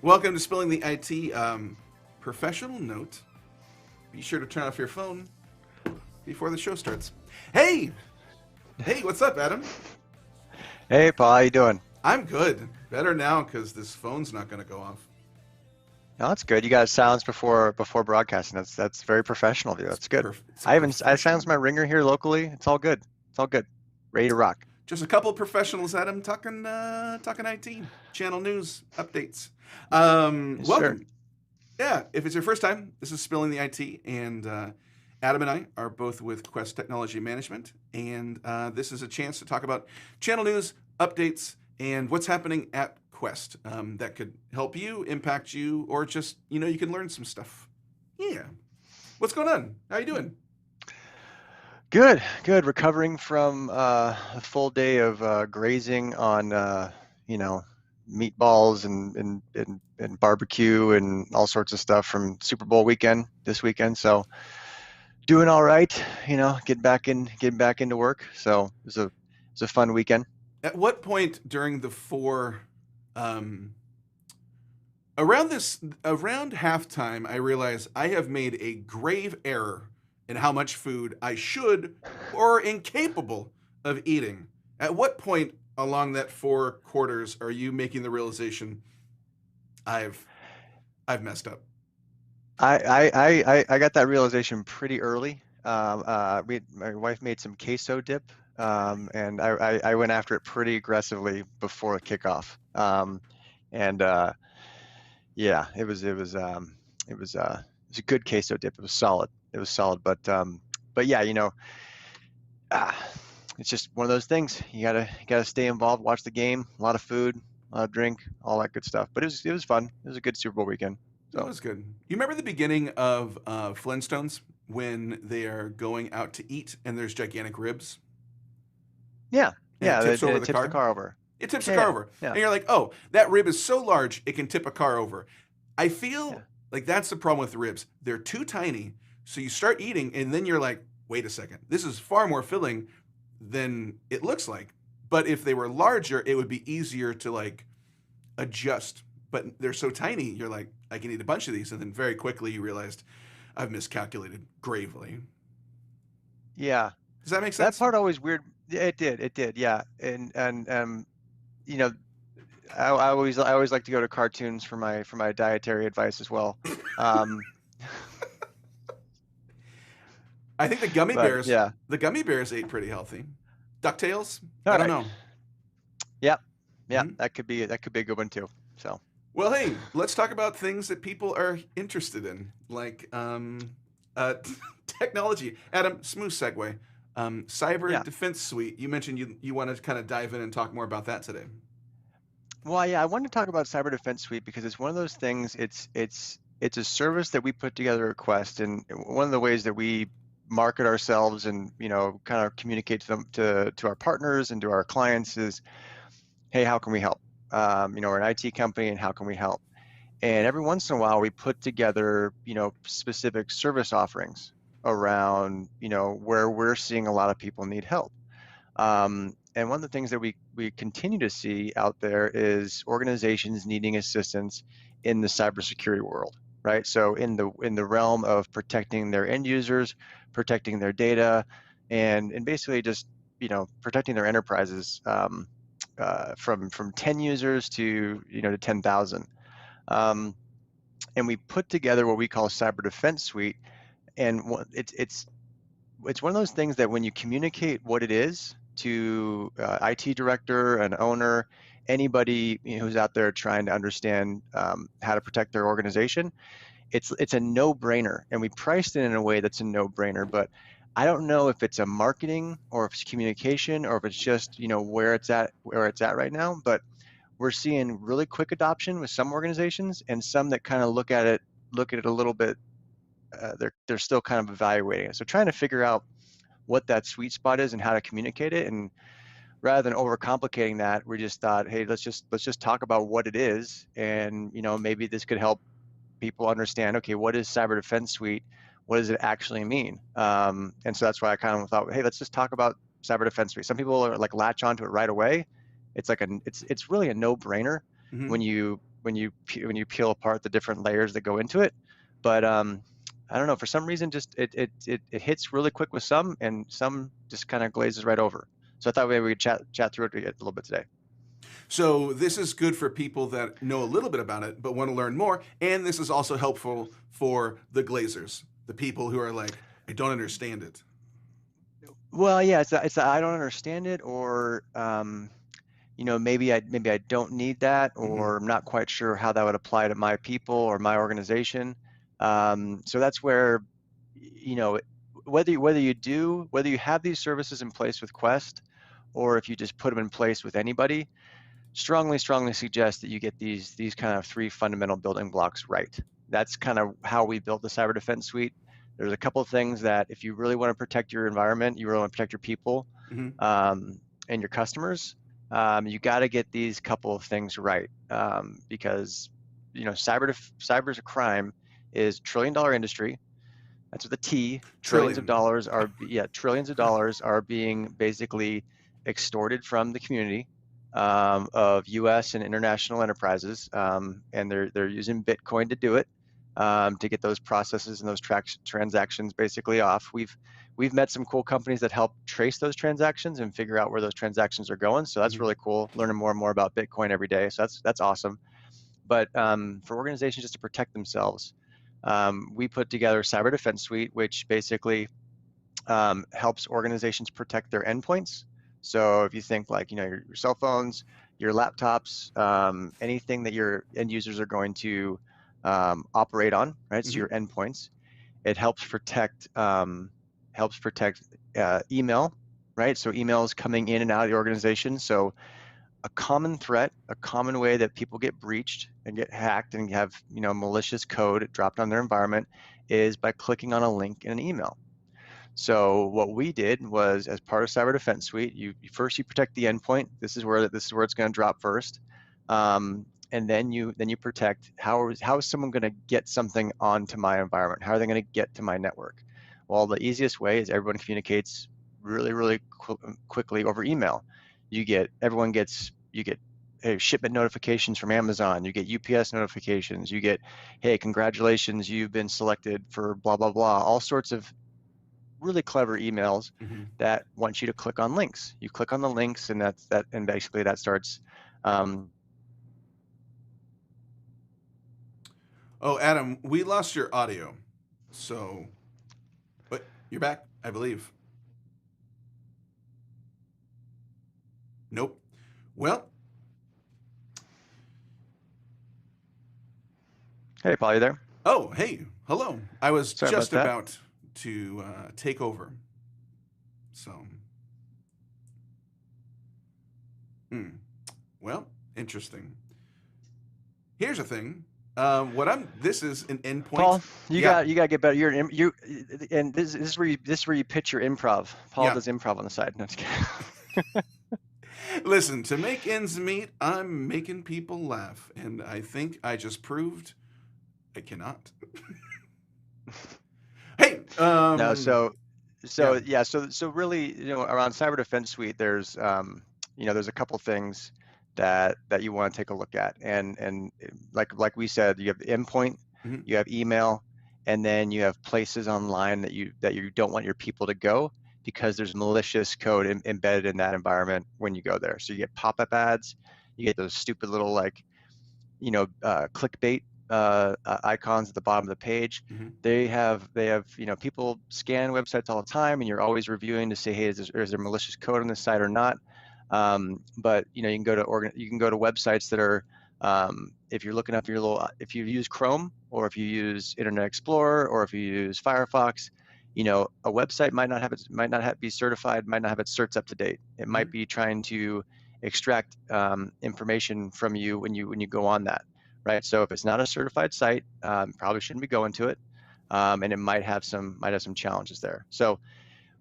Welcome to Spilling the IT. Professional note, be sure to turn off your phone before the show starts. Hey! Hey, what's up, Adam? Hey, Paul, how you doing? I'm good. Better now because this phone's not going to go off. No, that's good. You got silence before broadcasting. That's very professional of you. That's good. It's a I professional. silenced my ringer here locally. It's all good. It's all good. Ready to rock. Just a couple of professionals, Adam, talking IT, channel news, updates. Yes, sir. Welcome. Yeah, if it's your first time, this is Spilling the IT, and Adam and I are both with Quest Technology Management, and this is a chance to talk about channel news, updates, and what's happening at Quest that could help you, impact you, or just, you can learn some stuff. Yeah. What's going on? How you doing? Good, good. Recovering from a full day of grazing on meatballs and barbecue and all sorts of stuff from Super Bowl weekend this weekend. So doing all right. Getting back into work. So it was a fun weekend. At what point during the um, around halftime, I realize I have made a grave error in how much food I should or incapable of eating. At what point along that four quarters are you making the realization I've messed up? I got that realization pretty early. My wife made some queso dip, and I went after it pretty aggressively before kickoff. And Yeah, it was a good queso dip. It was solid. It was solid, but yeah, uh, it's just one of those things. You gotta stay involved, watch the game, a lot of food, a lot of drink, all that good stuff. But it was fun. It was a good Super Bowl weekend. That So was good. You remember the beginning of Flintstones when they are going out to eat and there's gigantic ribs yeah, and it yeah, tips over it the tips the car? car over. It tips the Yeah, car yeah, over. yeah, And you're like, oh, that rib is so large, it can tip a car over. I yeah. feel like that's the problem with the ribs. They're too tiny. So you start eating, and then you're like, wait a second. This is far more filling than it looks like. But if they were larger, it would be easier to like adjust. But they're so tiny, you're like, I can eat a bunch of these. And then very quickly you realized I've miscalculated gravely. Yeah. Does that make That sense? part always weird. Yeah, it did. Yeah, and you know, I always like to go to cartoons for my dietary advice as well. Um, I think but yeah, the gummy bears ate pretty healthy. DuckTales? I all don't right. know. Yeah, yeah, Mhm. that could be a good one too. So Well, hey, let's talk about things that people are interested in, like uh, technology. Adam, smooth segue. Cyber yeah. Defense Suite. You mentioned you wanted to kind of dive in and talk more about that today. Well, yeah, I wanted to talk about CyberDefense Suite because it's one of those things. It's a service that we put together at Quest, and one of the ways that we market ourselves and kind of communicate to them to our partners and to our clients is, hey, how can we help? We're an IT company, and how can we help? And every once in a while, we put together, specific service offerings around, where we're seeing a lot of people need help. And one of the things that we continue to see out there is organizations needing assistance in the cybersecurity world, right? So in the realm of protecting their end users, protecting their data, and basically just protecting their enterprises from 10 users to 10,000. Um, and we put together what we call Cyber Defense Suite, and it's one of those things that when you communicate what it is to IT director, an owner, anybody who's out there trying to understand how to protect their organization, it's a no-brainer, and we priced it in a way that's a no-brainer. But I don't know if it's a marketing or if it's communication or if it's just where it's at right now. But we're seeing really quick adoption with some organizations, and some that kind of look at it a little bit. They're still kind of evaluating it. So trying to figure out what that sweet spot is and how to communicate it. And rather than overcomplicating that, we just thought, hey, let's just talk about what it is, and maybe this could help people understand. Okay, what is Cyber Defense Suite? What does it actually mean? And so that's why I kind of thought, hey, let's just talk about Cyber Defense Suite. Some people are like latch onto it right away. It's really a no-brainer Hmm. when when you peel apart the different layers that go into it. But I don't know, for some reason, just it hits really quick with some, and some just kind of glazes right over. So I thought maybe we could chat through it a little bit today. So this is good for people that know a little bit about it but want to learn more, and this is also helpful for the glazers, the people who are like, I don't understand it. Well, yeah, it's I don't understand it, or you know, maybe I don't need that, Mm-hmm. or I'm not quite sure how that would apply to my people or my organization. So that's where, you know, whether you have these services in place with Quest, or if you just put them in place with anybody, strongly suggest that you get these kind of three fundamental building blocks right. That's kind of how we built the Cyber Defense Suite. There's a couple of things that if you really want to protect your environment, you really want to protect your people, Mm-hmm. and your customers, you got to get these couple of things right, because you know cyber's a crime is $1 trillion industry. That's with a T. Trillions of Trillion. dollars are, yeah, trillions of dollars are being basically extorted from the community, of U.S. and international enterprises, and they're using Bitcoin to do it, to get those processes and those transactions basically off. We've met some cool companies that help trace those transactions and figure out where those transactions are going. So that's Mm-hmm. really cool. Learning more and more about Bitcoin every day. So that's awesome. But for organizations just to protect themselves, we put together Cyber Defense Suite, which basically helps organizations protect their endpoints. So if you think like, you know, your cell phones, your laptops, anything that your end users are going to operate on, right? So Mm-hmm. your endpoints, it helps protect email, right? So emails coming in and out of the organization. So a common threat, a common way that people get breached and get hacked and have, you know, malicious code dropped on their environment is by clicking on a link in an email. So what we did was, as part of Cyber Defense Suite, you protect the endpoint. This is where it's going to drop first, and then you protect how is someone going to get something onto my environment? How are they going to get to my network? Well, the easiest way is everyone communicates really quickly over email. You get hey, shipment notifications from Amazon. You get UPS notifications. You get, hey, congratulations, you've been selected for blah blah blah. All sorts of really clever emails Mm-hmm. that want you to click on links. You click on the links, and and basically that starts. Um, Oh, Adam, we lost your audio. So, but you're back, I believe. Nope. Well, hey, Paul, you there? oh, hey, hello. I was Sorry about just that. about to take over. So, hmm. Well, interesting. Here's the thing. This is an endpoint. Paul, you Yeah, got to get better. And this is where you pitch your improv. Paul yeah. does improv on the side. No, I'm just kidding. Listen, to make ends meet, I'm making people laugh, and I think I just proved I cannot. Hey, No, yeah. so really, you know, around Cyber Defense Suite, there's you know, there's a couple things that you want to take a look at, and like we said, you have the endpoint, Mhm. you have email, and then you have places online that you don't want your people to go because there's malicious code embedded in that environment when you go there. So you get pop-up ads, you get those stupid little like, you know, clickbait icons at the bottom of the page. Mhm. They have, you know, people scan websites all the time, and you're always reviewing to say, hey, is there malicious code on this site or not? But you know, you can go to websites that are, if you're looking up if you use Chrome, or if you use Internet Explorer, or if you use Firefox, you know, a website be certified, might not have its certs up to date. It might Mhm. be trying to extract information from you when you go on that, right? So if it's not a certified site, probably shouldn't be going to it, and it might have some challenges there. So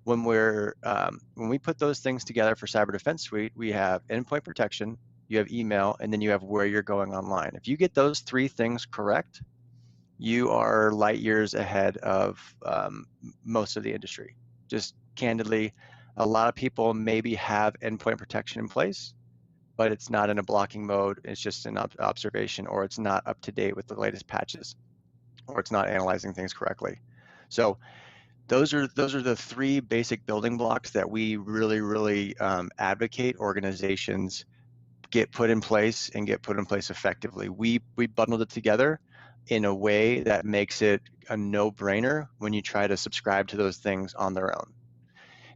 when we put those things together for Cyber Defense Suite, we have endpoint protection, you have email, and then you have where you're going online. If you get those three things correct, you are light years ahead of most of the industry. Just candidly, a lot of people maybe have endpoint protection in place, but it's not in a blocking mode. It's just an observation, or it's not up to date with the latest patches, or it's not analyzing things correctly. So those are the three basic building blocks that we really advocate organizations get put in place and get put in place effectively. We bundled it together in a way that makes it a no-brainer when you try to subscribe to those things on their own.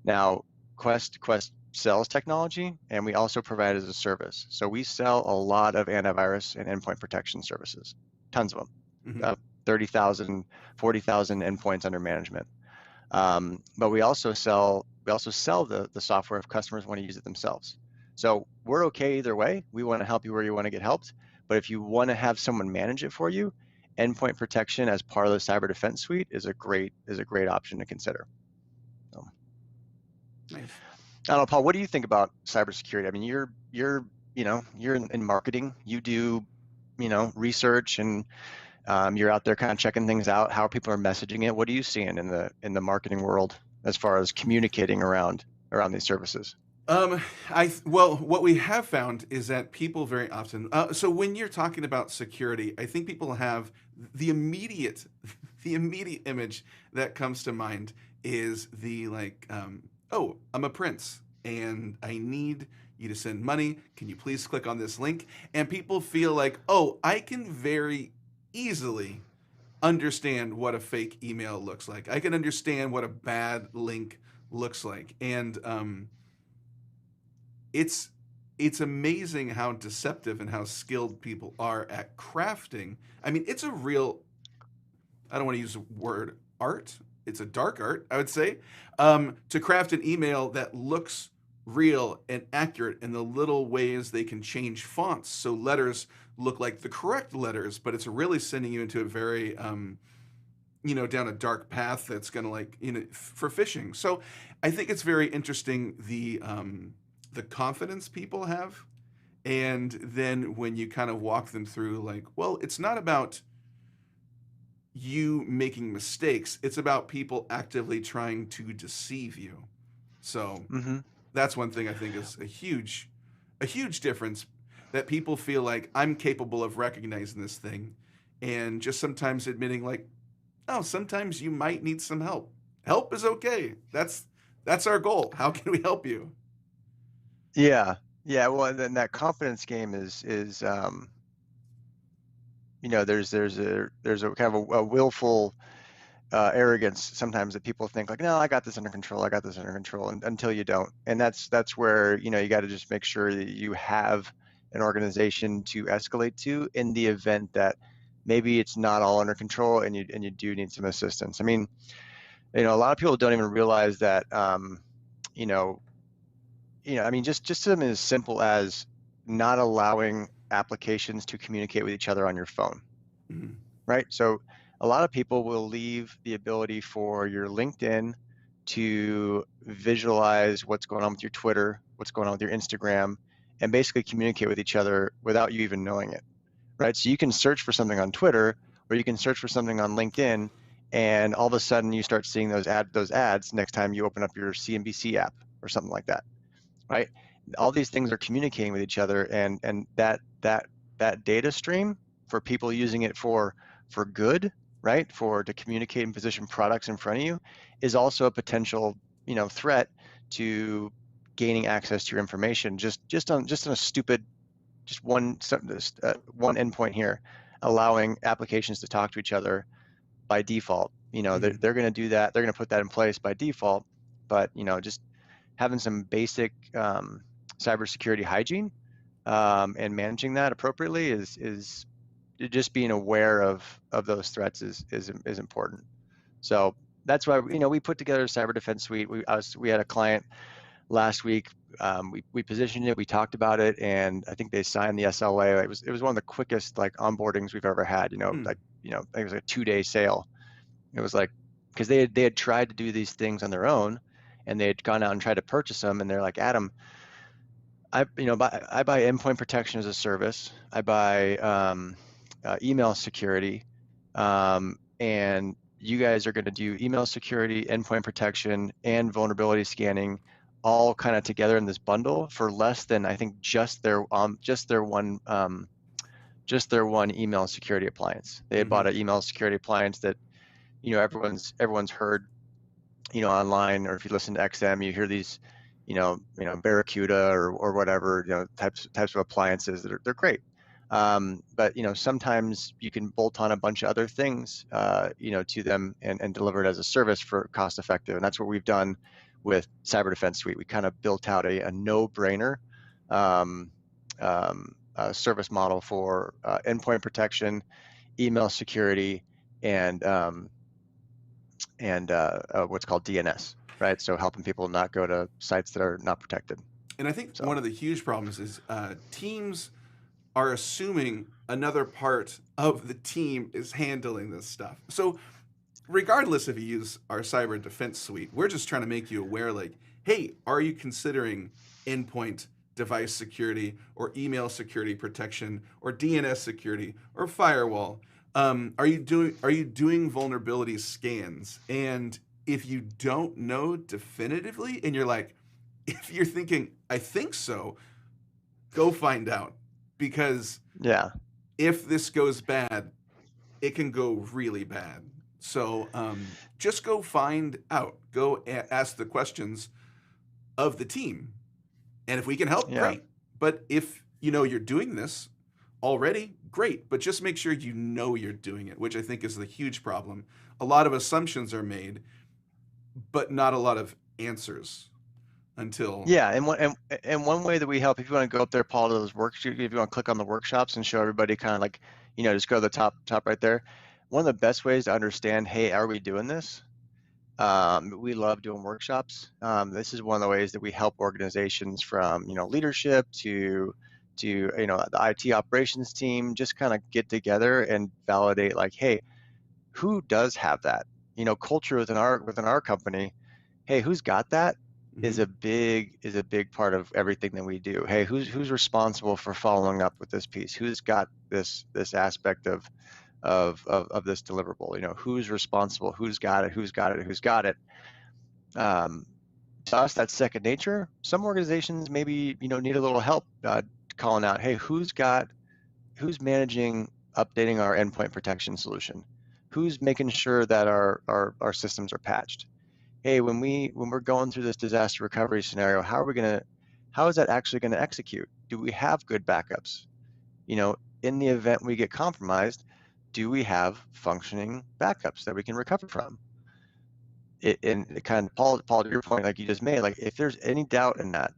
Now, Quest sells technology, and we also provide it as a service. So we sell a lot of antivirus and endpoint protection services, tons of them, 30,000, 40,000 endpoints under management. But we also sell the software if customers want to use it themselves. So we're okay either way. We want to help you where you want to get helped. But if you want to have someone manage it for you, endpoint protection as part of the CyberDefense Suite is a great option to consider. So, Nice. I don't know, Paul, what do you think about cybersecurity? I mean, you're in marketing. You do research, and you're out there kind of checking things out, how people are messaging it. What are you seeing in the marketing world as far as communicating around these services? Well, what we have found is that people very often. So when you're talking about security, I think people have the immediate, the immediate image that comes to mind is the like, oh, I'm a prince and I need you to send money. Can you please click on this link? And people feel like, oh, I can very easily understand what a fake email looks like. I can understand what a bad link looks like, and it's amazing how deceptive and how skilled people are at crafting. I mean, it's a real, I don't want to use the word art. It's a dark art, I would say, to craft an email that looks real and accurate in the little ways they can change fonts so letters look like the correct letters, but it's really sending you into a very, down a dark path that's going to like, for phishing. So I think it's very interesting the confidence people have. And then when you kind of walk them through, like, well, it's not about you making mistakes, it's about people actively trying to deceive you. So that's one thing I think is a huge difference, that people feel like I'm capable of recognizing this thing, and just sometimes admitting like, oh, sometimes you might need some help. Help is okay. That's our goal. How can we help you? Yeah. Well, then that confidence game is there's a kind of a willful arrogance sometimes that people think like, no, I got this under control. I got this under control, and until you don't. And that's where you got to just make sure that you have an organization to escalate to in the event that maybe it's not all under control and you do need some assistance. I mean, a lot of people don't even realize that I mean, just something as simple as not allowing applications to communicate with each other on your phone, right? So a lot of people will leave the ability for your LinkedIn to visualize what's going on with your Twitter, what's going on with your Instagram, and basically communicate with each other without you even knowing it, right? So you can search for something on Twitter, or you can search for something on LinkedIn, and all of a sudden you start seeing those ads next time you open up your CNBC app or something like that, right? All these things are communicating with each other, and that data stream, for people using it for good, right? To communicate and position products in front of you, is also a potential, threat to gaining access to your information. Just on a stupid, just one endpoint here, allowing applications to talk to each other by default. They're going to do that. They're going to put that in place by default. But just having some basic cybersecurity hygiene and managing that appropriately is just being aware of those threats is important. So that's why we put together a CyberDefense Suite. We had a client last week. We positioned it, we talked about it, and I think they signed the SLA. It was one of the quickest like onboardings we've ever had. I think it was a 2-day sale. It was like, because they had tried to do these things on their own, and they had gone out and tried to purchase them, and they're like, Adam, I buy endpoint protection as a service. I buy email security, and you guys are going to do email security, endpoint protection, and vulnerability scanning all kind of together in this bundle for less than, I think, just their one email security appliance. They had bought Mm-hmm. an email security appliance that, everyone's heard, online, or if you listen to XM, you hear these, Barracuda or whatever, types of appliances that they're great. But sometimes you can bolt on a bunch of other things, to them, and deliver it as a service for cost effective. And that's what we've done with CyberDefense Suite. We kind of built out a no-brainer um, service model for endpoint protection, email security, and what's called DNS, right? So helping people not go to sites that are not protected. And I think So one of the huge problems is teams are assuming another part of the team is handling this stuff. So regardless if you use our cyber defense suite, we're just trying to make you aware, like, hey, are you considering endpoint device security or email security protection or DNS security or firewall? Are you doing vulnerability scans? And if you don't know definitively, and you're like, if you're thinking, I think so, go find out, because yeah, if this goes bad, it can go really bad. So just go find out. Go ask the questions of the team, and if we can help, yeah, great. But if you know you're doing this already, great. But just make sure you know you're doing it, which I think is the huge problem. A lot of assumptions are made, but not a lot of answers until. yeah. And one way that we help, if you want to go up there, Paul, to those workshops, if you want to click on the workshops and show everybody, kind of like, just go to the top right there. One of the best ways to understand, hey, are we doing this? We love doing workshops. This is one of the ways that we help organizations, from leadership to the IT operations team, just kind of get together and validate, like, hey, who does have that? Culture within our company. Hey, who's got that? Is Mhm. a big part of everything that we do. Hey, who's responsible for following up with this piece? Who's got this aspect of this deliverable? Who's responsible? Who's got it? Who's got it? Who's got it? Um, to us, that's second nature. Some organizations maybe need a little help calling out, hey, who's managing updating our endpoint protection solution? Who's making sure that our systems are patched? Hey, when we're going through this disaster recovery scenario, how is that actually gonna execute? Do we have good backups? In the event we get compromised, do we have functioning backups that we can recover from? And it kind of, Paul, to your point, like you just made, like, if there's any doubt in that,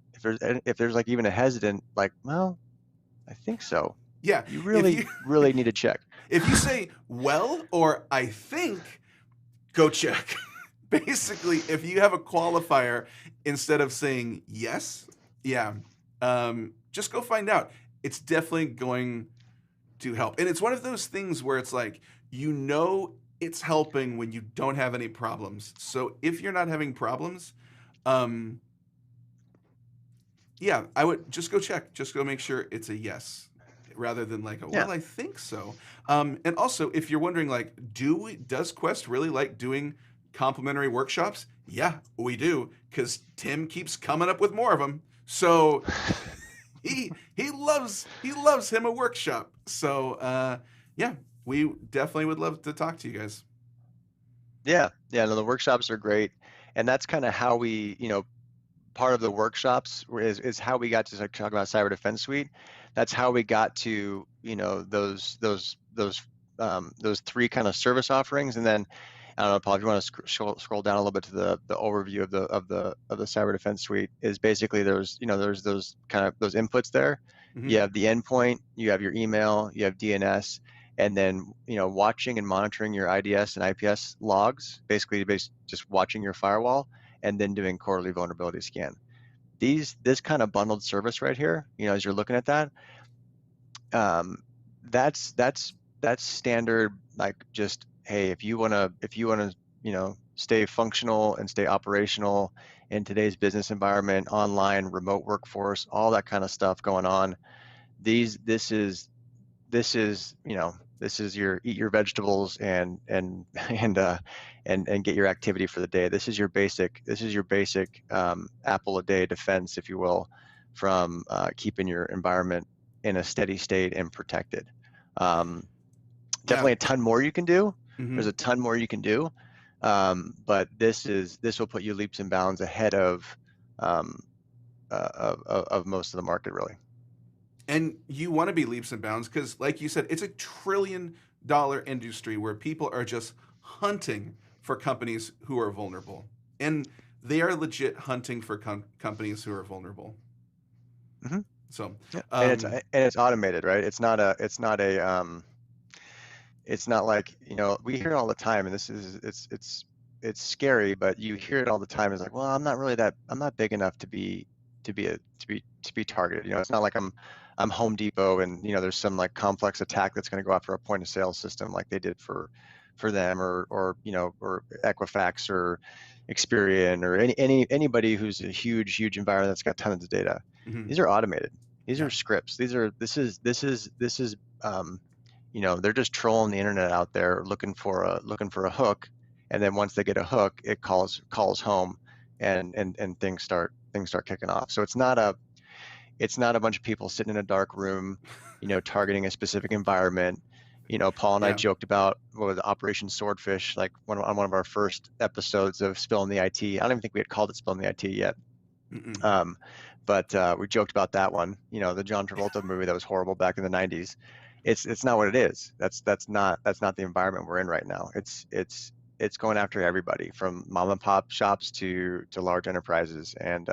if there's like even a hesitant, like, well, I think so, Yeah, you if really, you really need to check. if you say well or I think, go check. Basically, if you have a qualifier instead of saying yes, yeah, just go find out. It's definitely going to help. And it's one of those things where it's like, it's helping when you don't have any problems. So if you're not having problems, um, yeah, I would just go check. Just go make sure it's a yes, rather than like, Yeah, well, I think so. And also, if you're wondering, like, does Quest really like doing complimentary workshops? Yeah, we do, because Tim keeps coming up with more of them. So he loves him a workshop. So yeah, we definitely would love to talk to you guys. yeah, yeah. No, the workshops are great, and that's kind of how we, part of the workshops is how we got to, like, talk about Cyber Defense Suite. That's how we got to, those three kind of service offerings. And then, I don't know, Paul, if you want to scroll down a little bit to the overview of the Cyber Defense Suite, is basically there's those kind of those inputs there. Hmm. You have the endpoint, you have your email, you have DNS, and then watching and monitoring your IDS and IPS logs, basically just watching your firewall, and then doing quarterly vulnerability scan. This kind of bundled service right here, as you're looking at that, um, that's standard. Like, just, hey, if you wanna stay functional and stay operational in today's business environment, online, remote workforce, all that kind of stuff going on. This is This is your eat your vegetables and get your activity for the day. This is your basic apple a day defense, if you will, from keeping your environment in a steady state and protected. Yeah. Definitely a ton more you can do. There's Hmm. a ton more you can do, but this will put you leaps and bounds ahead um, of most of the market, really. And you want to be leaps and bounds because, like you said, it's $1 trillion industry where people are just hunting for companies who are vulnerable, and they are legit hunting for companies who are vulnerable. Hmm. So, Yeah, um, and it's automated, right? It's not like, we hear it all the time, and it's scary, but you hear it all the time. It's like, well, I'm not big enough to be targeted. It's not like I'm Home Depot and there's some like complex attack that's going to go after a point of sale system like they did for them, or Equifax or Experian, or anybody who's a huge environment that's got tons of data. mhm, These are automated. These yeah, are scripts. This is they're just trolling the internet out there looking for a hook, and then once they get a hook, it calls home, and things start kicking off. So it's not a bunch of people sitting in a dark room, targeting a specific environment. Paul and I yeah, joked about what was Operation Swordfish, like on one of our first episodes of Spilling the IT. I don't even think we had called it Spilling the IT yet. mm-mm. Um, but we joked about that one, the John Travolta movie that was horrible back in the 90s. It's not what it is. That's not the environment we're in right now. It's going after everybody from mom and pop shops to large enterprises, and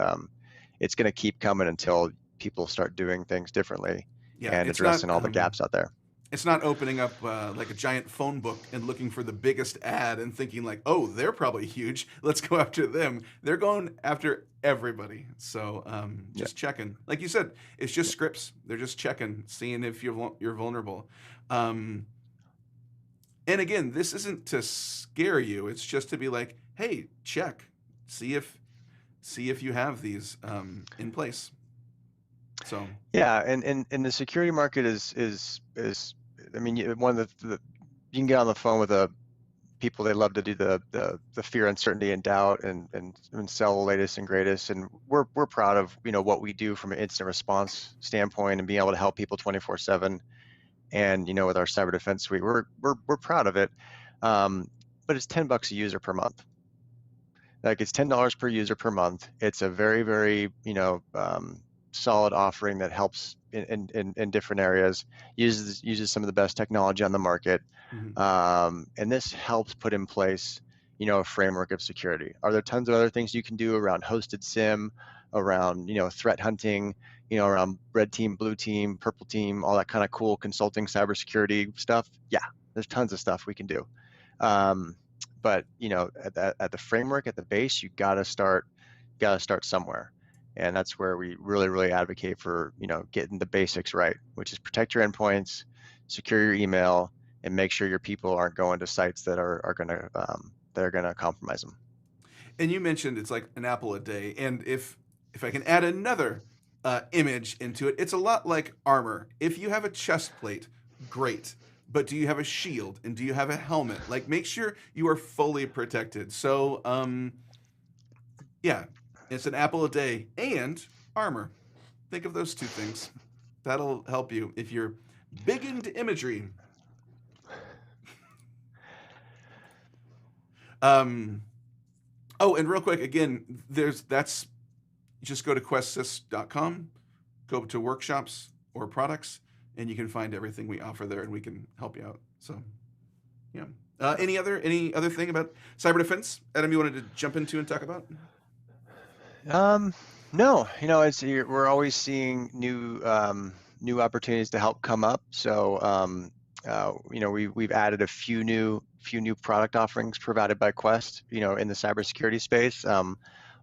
it's going to keep coming until people start doing things differently Yeah. and addressing all the gaps out there. It's not opening up like a giant phone book and looking for the biggest ad and thinking like, oh, they're probably huge. Let's go after them. They're going after everybody. So Yeah, just checking. Like you said, it's just yeah, scripts. They're just checking, seeing if you're vulnerable. Um, and again, this isn't to scare you. It's just to be like, hey, check, see if you have these in place. So yeah. And the security market is I mean, one of you can get on the phone with people. They love to do the fear, uncertainty, and doubt, and sell the latest and greatest. And we're proud of what we do from an instant response standpoint and being able to help people 24/7. And with our cyber defense suite, we're proud of it. But it's $10 a user per month. Like, it's $10 per user per month. It's a very, very solid offering that helps in different areas. Uses some of the best technology on the market, mhm. and this helps put in place a framework of security. Are there tons of other things you can do around hosted SIM, around threat hunting, around red team, blue team, purple team, all that kind of cool consulting cybersecurity stuff? Yeah, there's tons of stuff we can do. Um, but at the framework, at the base, you gotta start somewhere, and that's where we really advocate for getting the basics right, which is protect your endpoints, secure your email, and make sure your people aren't going to sites that are gonna compromise them. And you mentioned it's like an apple a day, and if I can add another image into it, it's a lot like armor. If you have a chest plate, great. But do you have a shield and do you have a helmet? Like, make sure you are fully protected. So, yeah, it's an apple a day and armor. Think of those two things. That'll help you if you're big into imagery. Um, oh, and real quick, again, that's just go to questsys.com, go to workshops or products, and you can find everything we offer there, and we can help you out. So, yeah. Any other thing about cyber defense, Adam? You wanted to jump into and talk about? No, we're always seeing new opportunities to help come up. So we've added a few new product offerings provided by Quest, in the cybersecurity space.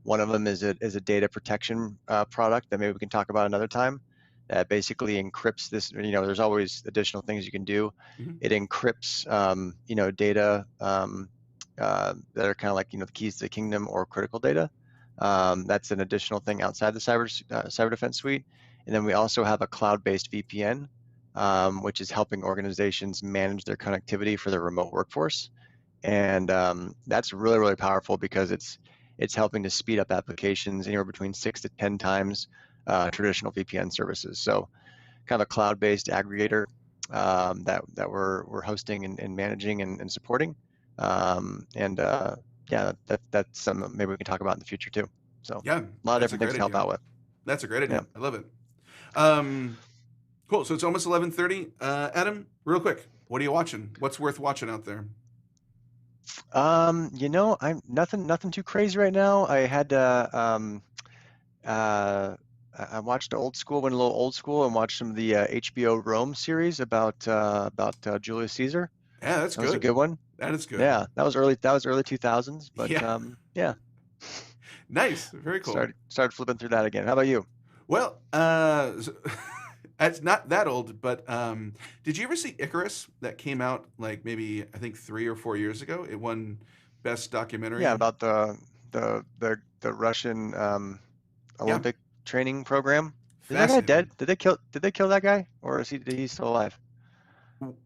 One of them is a data protection product that maybe we can talk about another time. That basically encrypts this. There's always additional things you can do. Mm-hmm. It encrypts data that are kind of like the keys to the kingdom or critical data. That's an additional thing outside the cyber defense suite. And then we also have a cloud-based VPN which is helping organizations manage their connectivity for their remote workforce. And that's really, really powerful because it's helping to speed up applications anywhere between 6 to 10 times traditional VPN services. So kind of a cloud-based aggregator that we're hosting and managing and supporting. Yeah, that's something maybe we can talk about in the future too. So Yeah, a lot of that's a different things great to help idea. out with. That's a great Yeah. idea. I love it. Cool. So it's almost 11:30. Adam, real quick, what are you watching? What's worth watching out there? I'm nothing too crazy right now. I had I watched old school, went a little old school, and watched some of the HBO Rome series about Julius Caesar. Yeah, that's That was a good. good one. That is good. Yeah, that was early 2000s, but Yeah. yeah, Nice. Very cool. started flipping through that again. How about you? Well, it's not that old, but did you ever see Icarus that came out like maybe I think 3 or 4 years ago? It won Best Yeah, Documentary. about the Russian Yeah, Olympic training program. Is that guy dead? fascinating. Did they kill that guy, or is he still alive?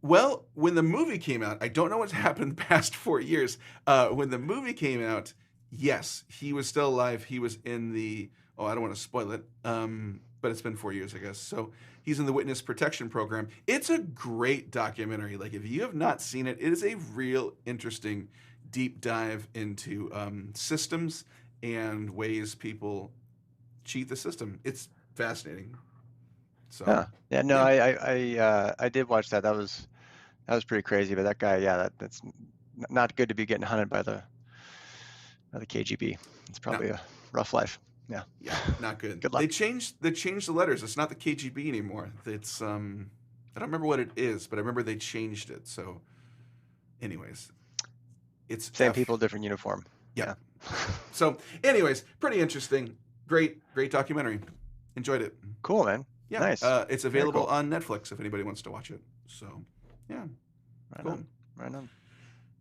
Well, when the movie came out, I don't know what's happened the past 4 years. When the movie came out, yes, he was still alive. He was in the, oh, I don't want to spoil it, but it's been 4 years, I guess. So he's in the witness protection program. It's a great documentary. Like, if you have not seen it, it is a real interesting deep dive into systems and ways people cheat the system. It's fascinating. So, Yeah, yeah. No, yeah. I did watch that. That was pretty crazy. But that guy, yeah, that's not good to be getting hunted by the KGB. It's No, probably a rough life. Yeah. yeah, not good. Good They luck. changed they changed the letters. It's not the KGB anymore. It's I don't remember what it is, but I remember they changed it. So anyways, it's Same F. people, different uniform. Yep. Yeah. Yep. So anyways, pretty interesting. Great documentary. Enjoyed it. Cool, man. Yeah. Nice. It's Very available cool. on Netflix if anybody wants to watch it. So yeah, Right cool. on. Right on.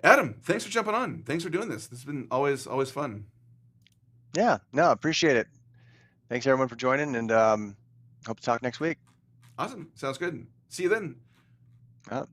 Adam, thanks for jumping on. Thanks for doing this. This has been always fun. Yeah. No, appreciate it. Thanks everyone for joining, and hope to talk next week. Awesome. Sounds good. See you then. Uh,